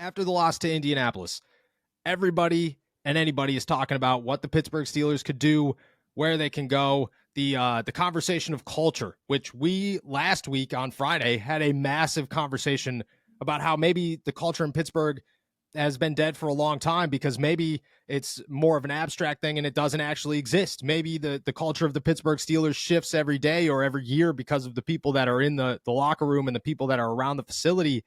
after the loss to Indianapolis, everybody and anybody is talking about what the Pittsburgh Steelers could do, where they can go. The conversation of culture, which we last week on Friday had a massive conversation about how maybe the culture in Pittsburgh has been dead for a long time because maybe it's more of an abstract thing and it doesn't actually exist. Maybe the culture of the Pittsburgh Steelers shifts every day or every year because of the people that are in the locker room and the people that are around the facility.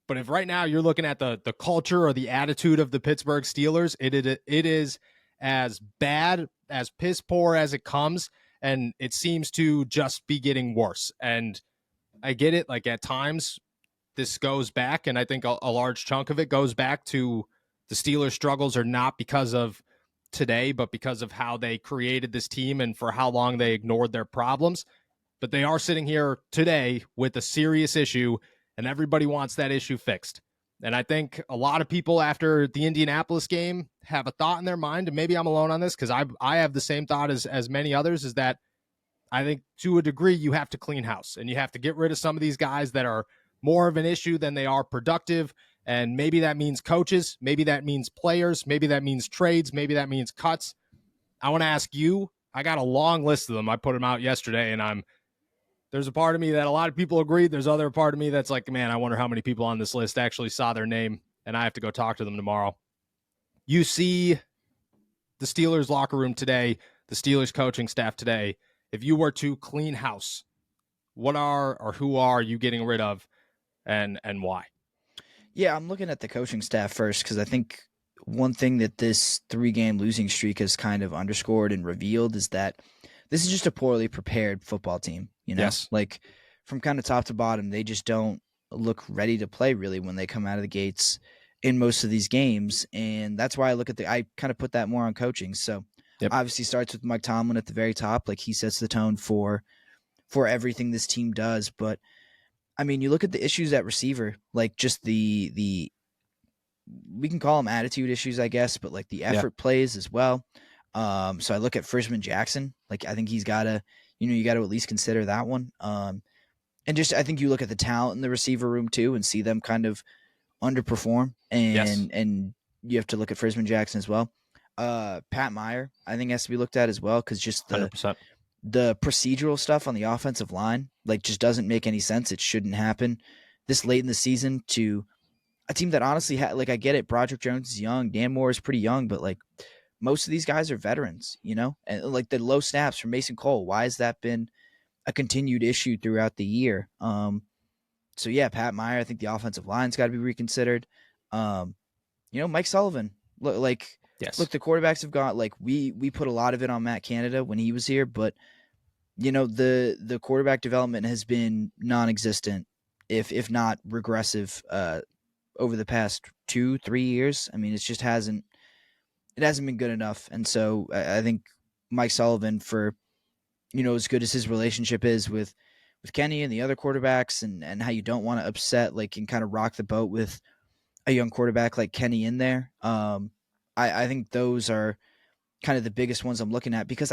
But if right now you're looking at the culture or the attitude of the Pittsburgh Steelers, it is as bad, as piss poor as it comes, and it seems to just be getting worse. And I get it, like at times this goes back, and I think a large chunk of it goes back to the Steelers' struggles are not because of today, but because of how they created this team and for how long they ignored their problems. But they are sitting here today with a serious issue, and everybody wants that issue fixed. And I think a lot of people after the Indianapolis game have a thought in their mind, and maybe I'm alone on this because I have the same thought as many others, is that I think to a degree you have to clean house and you have to get rid of some of these guys that are more of an issue than they are productive. And maybe that means coaches, maybe that means players, maybe that means trades, maybe that means cuts. I want to ask you, I got a long list of them. I put them out yesterday, and there's a part of me that a lot of people agreed. There's other part of me that's like, man, I wonder how many people on this list actually saw their name, and I have to go talk to them tomorrow. You see the Steelers locker room today, the Steelers coaching staff today. If you were to clean house, what are or who are you getting rid of, and why? Yeah, I'm looking at the coaching staff first because I think one thing that this 3-game losing streak has kind of underscored and revealed is that this is just a poorly prepared football team. You know, Yes. like from kind of top to bottom, they just don't look ready to play really when they come out of the gates in most of these games. And that's why I kind of put that more on coaching. So obviously starts with Mike Tomlin at the very top. Like he sets the tone for everything this team does. But I mean, you look at the issues at receiver, like just the we can call them attitude issues, I guess, but like the effort plays as well. So I look at Frishman Jackson. Like I think he's got to, you got to at least consider that one. And just I think you look at the talent in the receiver room too and see them kind of underperform. And you have to look at Frishman Jackson as well. Pat Meyer, I think has to be looked at as well because just 100%. The procedural stuff on the offensive line, like just doesn't make any sense. It shouldn't happen this late in the season to a team that honestly like I get it. Broderick Jones is young. Dan Moore is pretty young, but like most of these guys are veterans, and like the low snaps from Mason Cole. Why has that been a continued issue throughout the year? So yeah, Pat Meyer, I think the offensive line's got to be reconsidered. Mike Sullivan, look, the quarterbacks have got like we put a lot of it on Matt Canada when he was here, but the quarterback development has been non-existent, if not regressive, over the past 2-3 years. I mean, it hasn't been good enough, and so I think Mike Sullivan, for as good as his relationship is with Kenny and the other quarterbacks, and how you don't want to upset and kind of rock the boat with a young quarterback like Kenny in there. I think those are kind of the biggest ones I'm looking at because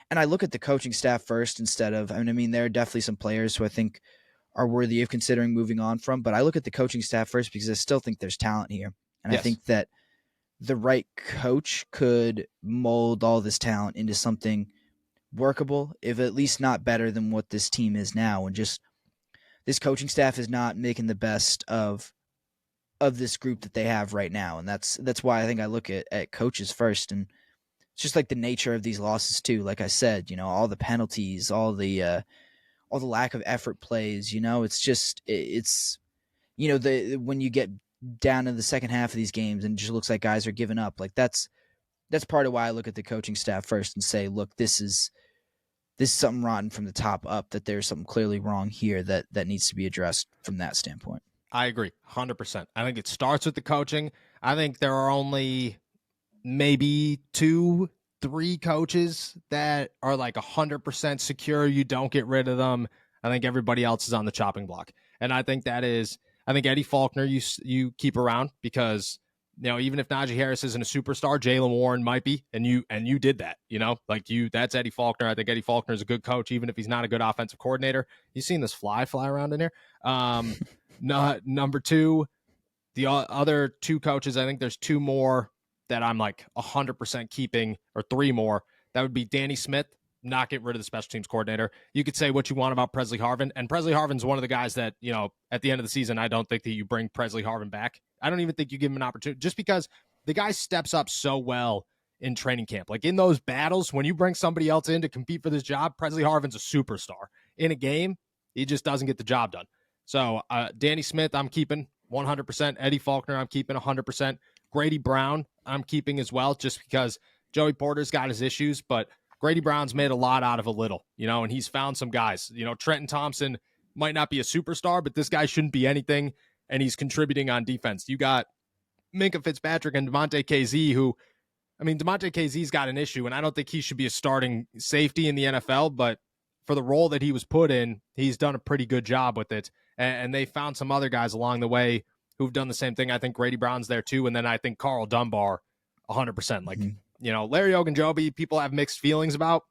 and I look at the coaching staff first instead of, there are definitely some players who I think are worthy of considering moving on from, but I look at the coaching staff first because I still think there's talent here. And I think that the right coach could mold all this talent into something workable, if at least not better than what this team is now. And just this coaching staff is not making the best of this group that they have right now. And that's why I think I look at coaches first. And it's just like the nature of these losses too. Like I said, all the penalties, all the lack of effort plays, it's when you get down in the second half of these games and it just looks like guys are giving up. Like that's part of why I look at the coaching staff first and say, look, this is something rotten from the top up, that there's something clearly wrong here that needs to be addressed from that standpoint. I agree 100%. I think it starts with the coaching. I think there are only maybe 2-3 coaches that are like 100% secure. You don't get rid of them. I think everybody else is on the chopping block. And I think Eddie Faulkner you keep around because, even if Najee Harris isn't a superstar, Jaylen Warren might be. And you did that, that's Eddie Faulkner. I think Eddie Faulkner is a good coach, even if he's not a good offensive coordinator. You've seen this fly around in here. Number 2, The other two coaches, I think there's two more that I'm like 100% keeping, or three more. That would be Danny Smith, not get rid of the special teams coordinator. You could say what you want about Presley Harvin, and Presley Harvin's one of the guys that, at the end of the season, I don't think that you bring Presley Harvin back. I don't even think you give him an opportunity, just because the guy steps up so well in training camp. Like in those battles, when you bring somebody else in to compete for this job, Presley Harvin's a superstar. In a game, he just doesn't get the job done. So Danny Smith, I'm keeping 100%. Eddie Faulkner, I'm keeping 100%. Grady Brown, I'm keeping as well, just because Joey Porter's got his issues, but Grady Brown's made a lot out of a little, and he's found some guys. Trenton Thompson might not be a superstar, but this guy shouldn't be anything, and he's contributing on defense. You got Minkah Fitzpatrick and Devontae KZ, who, Devontae KZ's got an issue, and I don't think he should be a starting safety in the NFL, but for the role that he was put in, he's done a pretty good job with it. And they found some other guys along the way who've done the same thing. I think Grady Brown's there too. And then I think Carl Dunbar, 100%. Like, Larry Ogunjobi, people have mixed feelings about.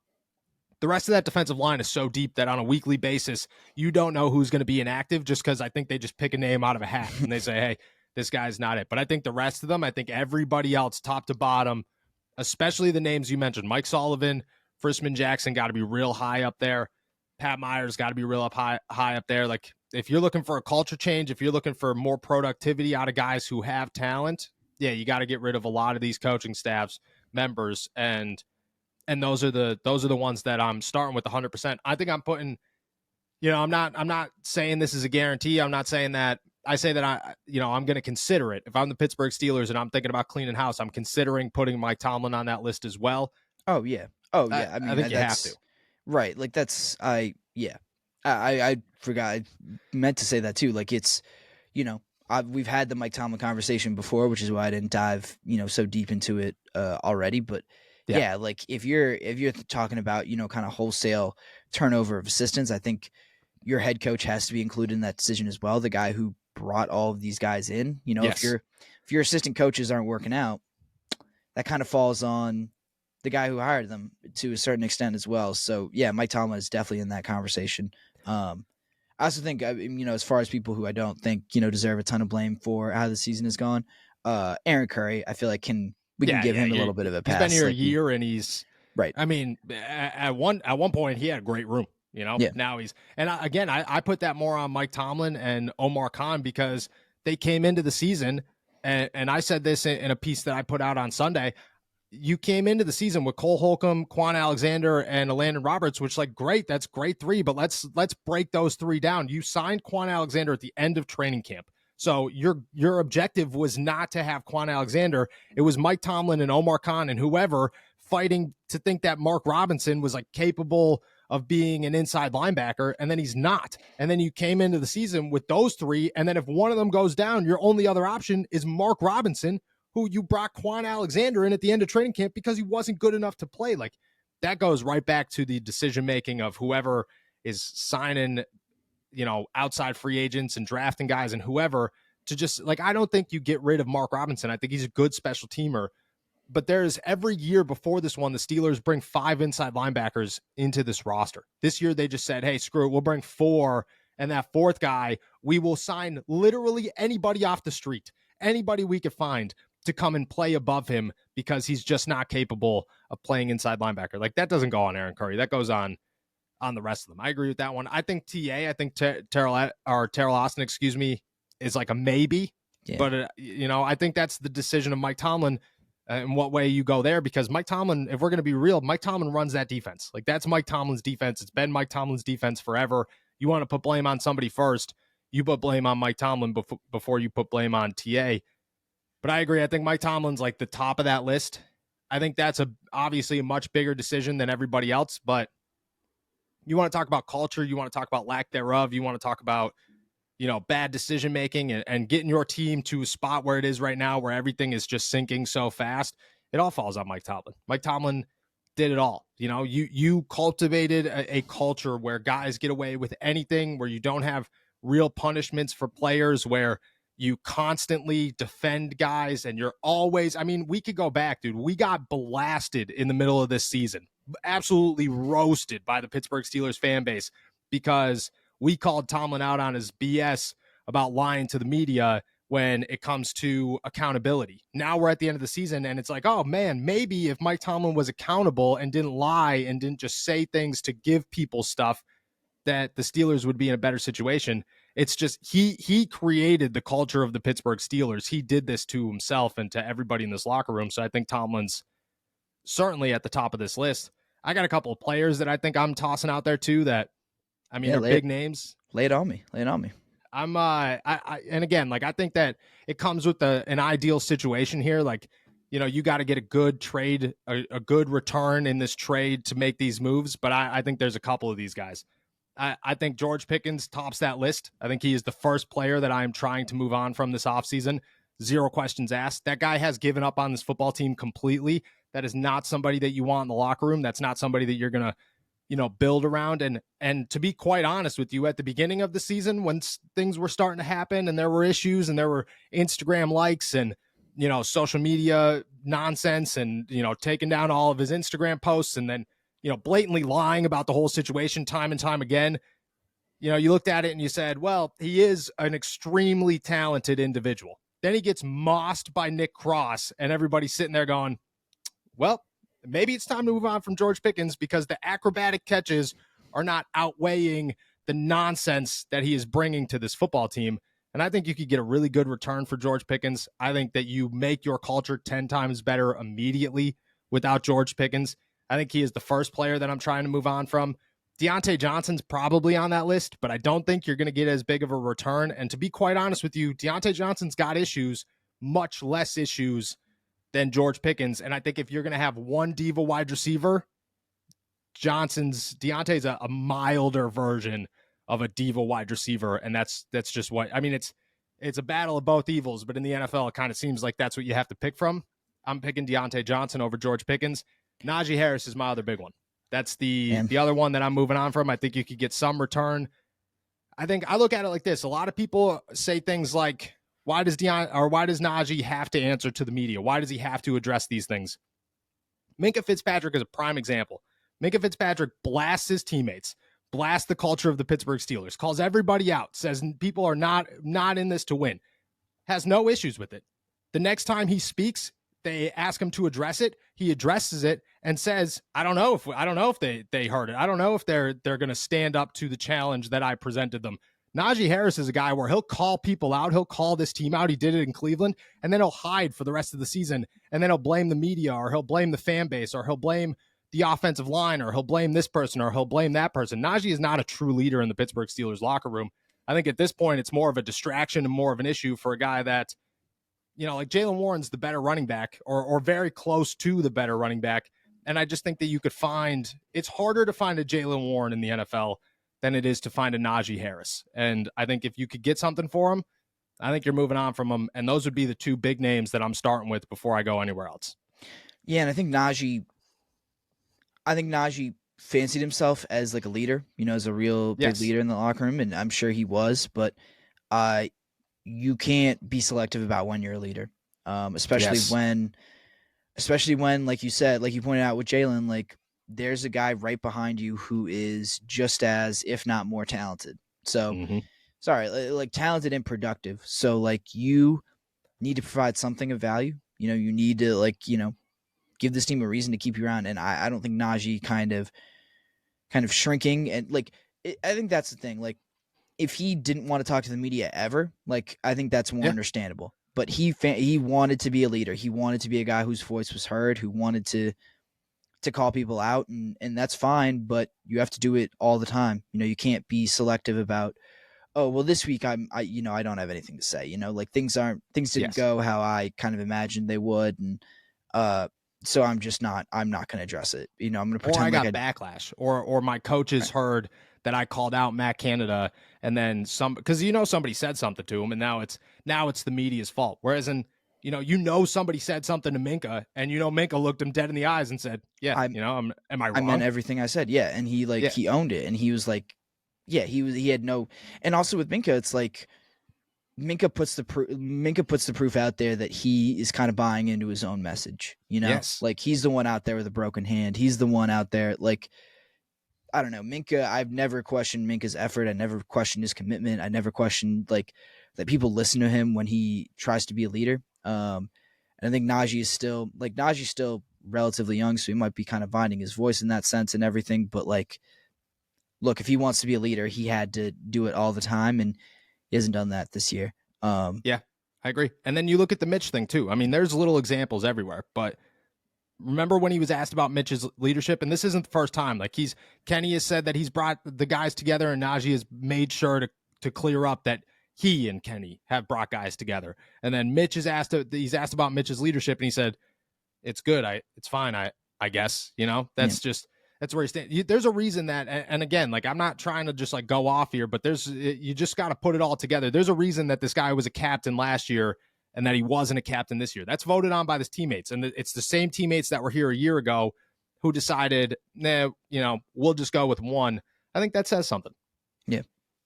The rest of that defensive line is so deep that on a weekly basis, you don't know who's going to be inactive, just because I think they just pick a name out of a hat and they say, hey, this guy's not it. But I think the rest of them, I think everybody else, top to bottom, especially the names you mentioned, Mike Sullivan, Frisman Jackson, got to be real high up there. Pat Myers got to be real high up there. Like, if you're looking for a culture change, if you're looking for more productivity out of guys who have talent, yeah, you got to get rid of a lot of these coaching staffs members, and those are the ones that I'm starting with 100%. I think I'm putting, I'm not saying this is a guarantee. I'm not saying that. I say that I'm going to consider it. If I'm the Pittsburgh Steelers and I'm thinking about cleaning house, I'm considering putting Mike Tomlin on that list as well. Oh yeah. I think you have to. Right. Like I forgot. I meant to say that too. Like it's, we've had the Mike Tomlin conversation before, which is why I didn't dive, so deep into it already. But yeah, like if you're talking about, kind of wholesale turnover of assistants, I think your head coach has to be included in that decision as well. The guy who brought all of these guys in, yes. if your assistant coaches aren't working out, that kind of falls on the guy who hired them to a certain extent as well. So yeah, Mike Tomlin is definitely in that conversation. I also think, as far as people who I don't think, deserve a ton of blame for how the season has gone, Aaron Curry, I feel like can give him a little bit of a pass. He's been here a year and he's right. At one point he had a great room, Yeah. Now I put that more on Mike Tomlin and Omar Khan, because they came into the season, and I said this in a piece that I put out on Sunday. You came into the season with Cole Holcomb, Quan Alexander, and Landon Roberts, which, like, great. That's great three, but let's break those three down. You signed Quan Alexander at the end of training camp. So your objective was not to have Quan Alexander. It was Mike Tomlin and Omar Khan and whoever fighting to think that Mark Robinson was like capable of being an inside linebacker, and then he's not. And then you came into the season with those three, and then if one of them goes down, your only other option is Mark Robinson, who you brought Quan Alexander in at the end of training camp because he wasn't good enough to play. Like, that goes right back to the decision-making of whoever is signing, outside free agents and drafting guys and whoever, to just, like, I don't think you get rid of Mark Robinson. I think he's a good special teamer, but there's every year before this one, the Steelers bring 5 inside linebackers into this roster. This year they just said, hey, screw it, we'll bring 4, and that 4th guy, we will sign literally anybody off the street, anybody we could find to come and play above him, because he's just not capable of playing inside linebacker. Like, that doesn't go on Aaron Curry. That goes on the rest of them. I agree with that one. I think Terrell Austin, is like a maybe. Yeah. But, I think that's the decision of Mike Tomlin and what way you go there, because Mike Tomlin, if we're going to be real, Mike Tomlin runs that defense. Like, that's Mike Tomlin's defense. It's been Mike Tomlin's defense forever. You want to put blame on somebody first, you put blame on Mike Tomlin before you put blame on TA. But I agree. I think Mike Tomlin's like the top of that list. I think that's obviously a much bigger decision than everybody else. But you want to talk about culture, you want to talk about lack thereof, you want to talk about, bad decision making and getting your team to a spot where it is right now, where everything is just sinking so fast. It all falls on Mike Tomlin. Mike Tomlin did it all. You cultivated a culture where guys get away with anything, where you don't have real punishments for players, where you constantly defend guys, and you're always, we could go back, dude. We got blasted in the middle of this season, absolutely roasted by the Pittsburgh Steelers fan base, because we called Tomlin out on his BS about lying to the media when it comes to accountability. Now we're at the end of the season and it's like, oh man, maybe if Mike Tomlin was accountable and didn't lie and didn't just say things to give people stuff, that the Steelers would be in a better situation. It's just he created the culture of the Pittsburgh Steelers. He did this to himself and to everybody in this locker room. So I think Tomlin's certainly at the top of this list. I got a couple of players that I think I'm tossing out there too that, I mean, they're big names. Lay it on me. I'm and again, like I think that it comes with an ideal situation here. Like, you know, you got to get a good trade, a good return in this trade to make these moves. But I think there's a couple of these guys. I think George Pickens tops that list. I think he is the first player that I am trying to move on from this offseason. Zero questions asked. That guy has given up on this football team completely. That is not somebody that you want in the locker room. That's not somebody that you're going to, you know, build around. And to be quite honest with you, at the beginning of the season, when things were starting to happen and there were issues and there were Instagram likes and, you know, social media nonsense and, you know, taking down all of his Instagram posts and then, you know, blatantly lying about the whole situation time and time again, you know, you looked at it and you said, well, he is an extremely talented individual. Then he gets mossed by Nick Cross and everybody's sitting there going, well, maybe it's time to move on from George Pickens because the acrobatic catches are not outweighing the nonsense that he is bringing to this football team. And I think you could get a really good return for George Pickens. I think that you make your culture 10 times better immediately without George Pickens. I think he is the first player that I'm trying to move on from. Deontay Johnson's probably on that list, but I don't think you're going to get as big of a return. And to be quite honest with you, Deontay Johnson's got issues, much less issues than George Pickens. And I think if you're going to have one diva wide receiver, Deontay's a milder version of a diva wide receiver. And that's just what, I mean, it's a battle of both evils, but in the NFL, it kind of seems like that's what you have to pick from. I'm picking Deontay Johnson over George Pickens. Najee Harris is my other big one. That's the other one that I'm moving on from. I think you could get some return. I think I look at it like this. A lot of people say things like, why does Najee have to answer to the media? Why does he have to address these things? Minkah Fitzpatrick is a prime example. Minkah Fitzpatrick blasts his teammates, blasts the culture of the Pittsburgh Steelers, calls everybody out, says people are not in this to win, has no issues with it. The next time he speaks, they ask him to address it. He addresses it and says, I don't know if they heard it. I don't know if they're going to stand up to the challenge that I presented them. Najee Harris is a guy where he'll call people out. He'll call this team out. He did it in Cleveland, and then he'll hide for the rest of the season, and then he'll blame the media, or he'll blame the fan base, or he'll blame the offensive line, or he'll blame this person, or he'll blame that person. Najee is not a true leader in the Pittsburgh Steelers locker room. I think at this point, it's more of a distraction and more of an issue for a guy that, you know, like Jaylen Warren's the better running back or very close to the better running back. And I just think that you could it's harder to find a Jaylen Warren in the NFL than it is to find a Najee Harris. And I think if you could get something for him, I think you're moving on from him. And those would be the two big names that I'm starting with before I go anywhere else. Yeah, and I think Najee fancied himself as like a leader, you know, as a real big leader in the locker room, and I'm sure he was, but you can't be selective about when you're a leader, especially when, like you said, like you pointed out with Jaylen, like there's a guy right behind you who is just as, if not more talented. So, like talented and productive. So, like you need to provide something of value. You know, you need to like, you know, give this team a reason to keep you around. And I don't think Najee kind of shrinking and like I think that's the thing. Like, if he didn't want to talk to the media ever, like I think that's more understandable. But he wanted to be a leader. He wanted to be a guy whose voice was heard, who wanted to call people out, and that's fine. But you have to do it all the time. You know, you can't be selective about, oh well, this week I don't have anything to say. You know, like things didn't go how I kind of imagined they would, and so I'm not going to address it. You know, I'm going to pretend or I got backlash, or my coaches heard that I called out Matt Canada, and then because somebody said something to him, and now it's the media's fault. Whereas somebody said something to Minkah, and Minkah looked him dead in the eyes and said, "Yeah, am I wrong?" I meant everything I said, yeah, and he he owned it, and he was like, yeah, he had no, and also with Minkah, it's like Minkah puts the proof out there that he is kind of buying into his own message, you know, like he's the one out there with a broken hand, he's the one out there like. I don't know, Minka. I've never questioned Minka's effort. I never questioned his commitment. I never questioned like that people listen to him when he tries to be a leader. And I think Najee's still relatively young, so he might be kind of finding his voice in that sense and everything. But like, look, if he wants to be a leader, he had to do it all the time, and he hasn't done that this year. Yeah, I agree. And then you look at the Mitch thing too. I mean, there's little examples everywhere, but remember when he was asked about Mitch's leadership, and this isn't the first time. Like Kenny has said that he's brought the guys together, and Najee has made sure to clear up that he and Kenny have brought guys together. And then Mitch is he's asked about Mitch's leadership, and he said, "It's good. It's fine. I guess, that's where he stands." There's a reason that, and again, like I'm not trying to just like go off here, but you just got to put it all together. There's a reason that this guy was a captain last year and that he wasn't a captain this year. That's voted on by his teammates. And it's the same teammates that were here a year ago who decided, we'll just go with one. I think that says something. Yeah.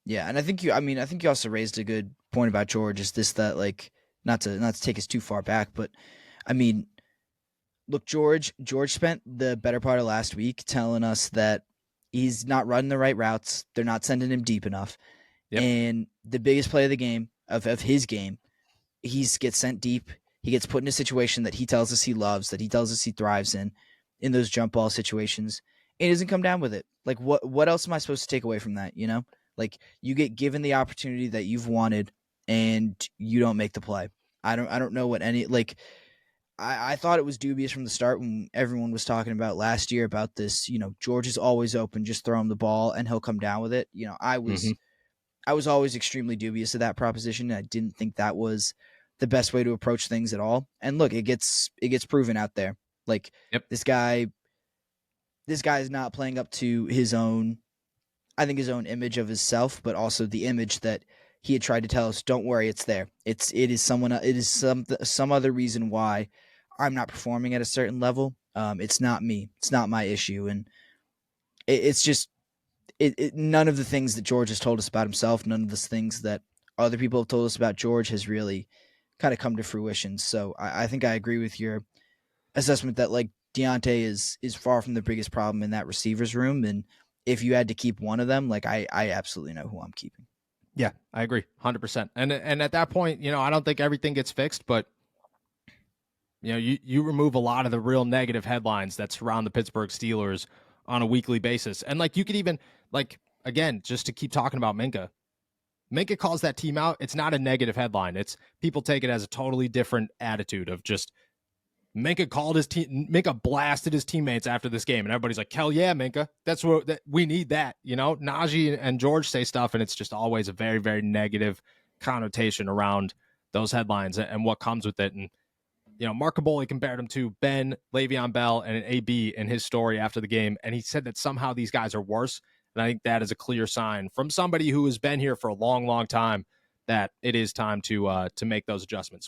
Yeah. And I think you also raised a good point about George, is this, that like, not to take us too far back, but I mean, look, George spent the better part of last week telling us that he's not running the right routes. They're not sending him deep enough. Yep. And the biggest play of the game, of his game, he gets sent deep. He gets put in a situation that he tells us he loves, that he tells us he thrives in those jump ball situations, and he doesn't come down with it. Like, what else am I supposed to take away from that? Like, you get given the opportunity that you've wanted and you don't make the play. I don't know what any, like, I thought it was dubious from the start when everyone was talking about last year about this, George is always open, just throw him the ball and he'll come down with it. I was always extremely dubious of that proposition. I didn't think that was the best way to approach things at all. And look, it gets proven out there. Like, yep. This guy is not playing up to his own image of himself, but also the image that he had tried to tell us. Don't worry, it's there. It is some other reason why I'm not performing at a certain level. It's not me. It's not my issue. And it's just, none of the things that George has told us about himself, none of the things that other people have told us about George has really kind of come to fruition. So I think I agree with your assessment that like Deontay is far from the biggest problem in that receivers room. And if you had to keep one of them, like I absolutely know who I'm keeping. Yeah, I agree 100%. And at that point, I don't think everything gets fixed, but you remove a lot of the real negative headlines that surround the Pittsburgh Steelers on a weekly basis. And like, you could even, like, again, just to keep talking about Minka calls that team out. It's not a negative headline. It's people take it as a totally different attitude of just Minka blasted his teammates after this game. And everybody's like, hell yeah, Minka. That's what we need that, Najee and George say stuff. And it's just always a very, very negative connotation around those headlines and what comes with it. And, Mark Caboli compared him to Ben, Le'Veon Bell, and an AB in his story after the game. And he said that somehow these guys are worse. And I think that is a clear sign from somebody who has been here for a long, long time that it is time to make those adjustments.